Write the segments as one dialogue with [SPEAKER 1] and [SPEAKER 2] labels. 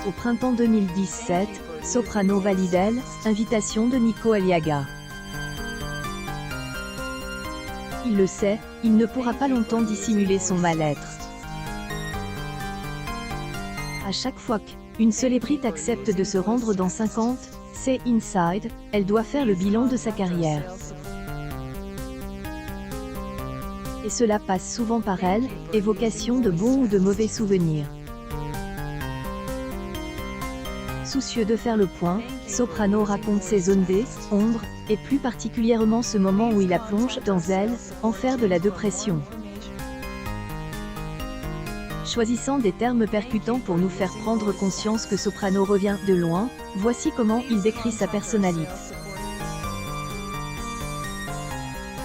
[SPEAKER 1] Au printemps 2017, soprano valide elle, invitation de Nico Aliaga. Il le sait, il ne pourra pas longtemps dissimuler son mal-être. À chaque fois qu'une célébrité accepte de se rendre dans 50, c'est Inside, elle doit faire le bilan de sa carrière. Et cela passe souvent par elle, évocation de bons ou de mauvais souvenirs. Soucieux de faire le point, Soprano raconte ses zones d'ombre, et plus particulièrement ce moment où il la plonge dans elle, enfer de la dépression. Choisissant des termes percutants pour nous faire prendre conscience que Soprano revient de loin, voici comment il décrit sa personnalité.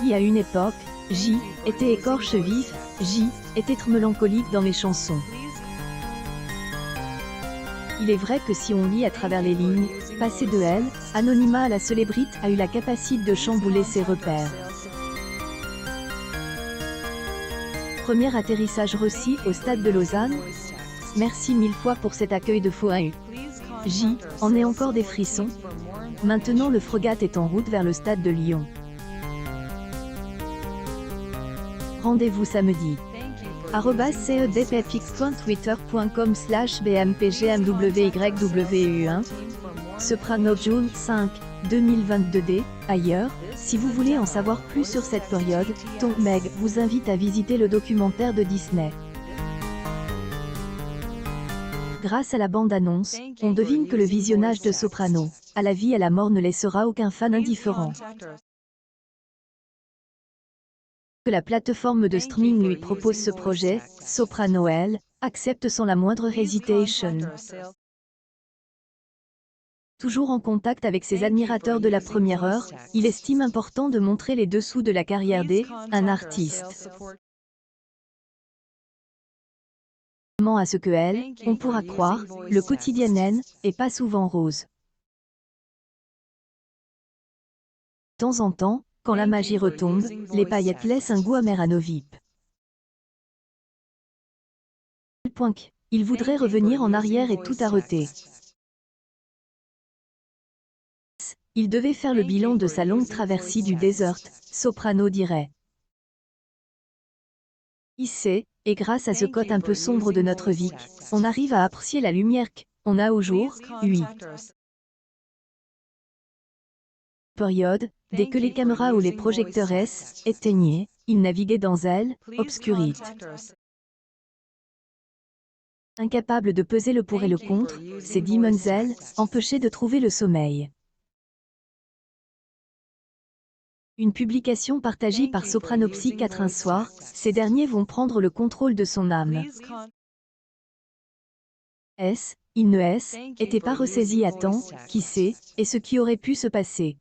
[SPEAKER 1] Il y a une époque, J était écorche vif, J était être mélancolique dans mes chansons. Il est vrai que si on lit à travers les lignes, passer de elle, anonymat à la célébrité a eu la capacité de chambouler ses repères. Premier atterrissage réussi au stade de Lausanne. Merci mille fois pour cet accueil de faux AU. J en est encore des frissons. Maintenant le frégate est en route vers le stade de Lyon. Rendez-vous samedi. @cedpfx.twitter.com/bmpgmwYW1 Soprano June 5, 2022d. Ailleurs, si vous voulez en savoir plus sur cette période, Tom Meg vous invite à visiter le documentaire de Disney. Grâce à la bande-annonce, on devine que le visionnage de Soprano, à la vie et à la mort ne laissera aucun fan indifférent. Que la plateforme de streaming lui propose ce projet, Soprano elle, accepte sans la moindre hésitation. Toujours en contact avec ses admirateurs de la première heure, il estime important de montrer les dessous de la carrière d'un artiste. À ce que elle, on pourra croire, le quotidien est pas souvent rose. De temps en temps, quand la magie retombe, les paillettes laissent un goût amer à nos VIP. Il voudrait revenir en arrière et tout arrêter. Il devait faire le bilan de sa longue traversée du désert, Soprano dirait. Ici, et grâce à ce côté un peu sombre de notre vie, on arrive à apprécier la lumière qu'on a au jour, oui. Période, dès que les caméras ou les projecteurs éteignaient, il naviguait dans elle, obscurite. Incapable de peser le pour et le contre, ces demons elle, empêchaient de trouver le sommeil. Une publication partagée par Soprano Psychiatre un soir, ces derniers vont prendre le contrôle de son âme. Il ne était pas ressaisi à temps, qui sait, et ce qui aurait pu se passer.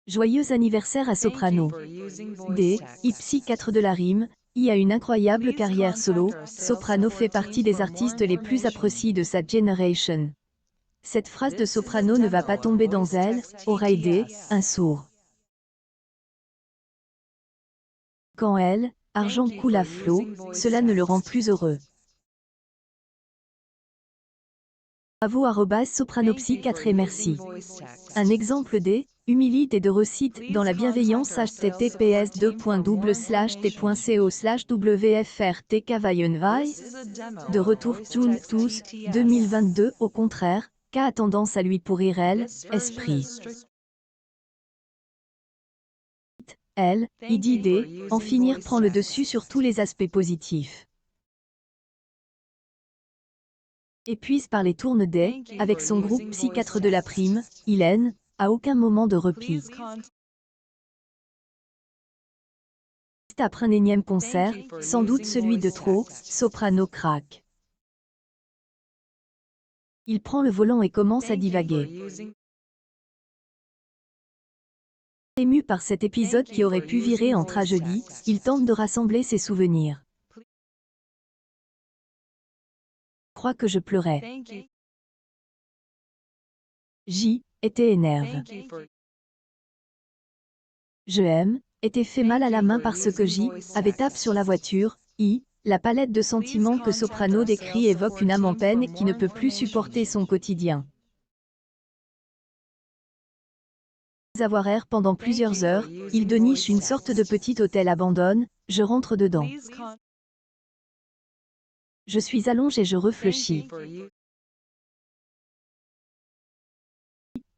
[SPEAKER 1] Joyeux anniversaire à Soprano. Psychiatre de la rime, il a une incroyable carrière solo, Soprano fait partie des artistes les plus appréciés de sa génération. Cette phrase de Soprano ne va pas tomber dans elle, aura aidé un sourd. Quand elle, argent coule à flot, cela ne le rend plus heureux. Bravo @Soprano Psychiatre et merci. Un exemple humilité de recite dans la bienveillance https://t.co/wfrtkvayenvai. De retour June 12, 2022 au contraire, qu'a tendance à lui pourrir elle, esprit. Elle, en finir prend le dessus sur tous les aspects positifs. Épuise par les tournes avec son groupe Psychiatre de la prime, Hélène, à aucun moment de repli. Après un énième concert, sans doute celui de trop, Soprano craque. Il prend le volant et commence à divaguer. Ému par cet épisode qui aurait pu virer en tragédie, il tente de rassembler ses souvenirs. Je crois que je pleurais. J était énerve. Je aime, était fait mal à la main parce que J avait tapé sur la voiture, La palette de sentiments que Soprano décrit évoque une âme en peine qui ne peut plus supporter son quotidien. Avoir erré pendant plusieurs heures, il déniche une sorte de petit hôtel abandonne, je rentre dedans. Je suis allongé et je réfléchis.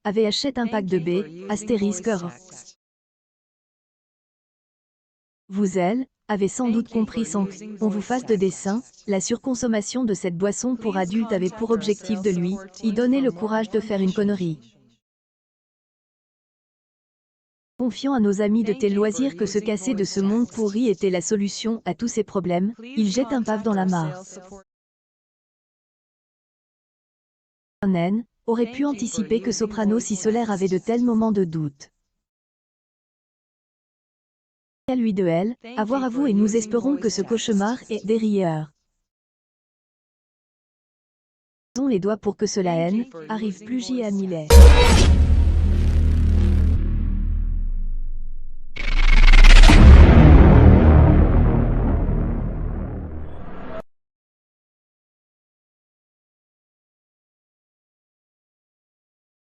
[SPEAKER 1] Avait achète un pack de B, astérisque. Vous elle, avez sans doute compris sans qu'on vous fasse de dessin, la surconsommation de cette boisson pour adultes avait pour objectif de lui, y donner le courage de faire une connerie. Confiant à nos amis de tel loisir que se casser de ce monde pourri était la solution à tous ces problèmes, il jette un pave dans la mare. Un naine aurait pu anticiper que Soprano si solaire avait de tels moments de doute. À lui de elle, avoir à vous et nous espérons que ce cauchemar est derrière. Faisons les doigts pour que cela haine arrive plus jamais.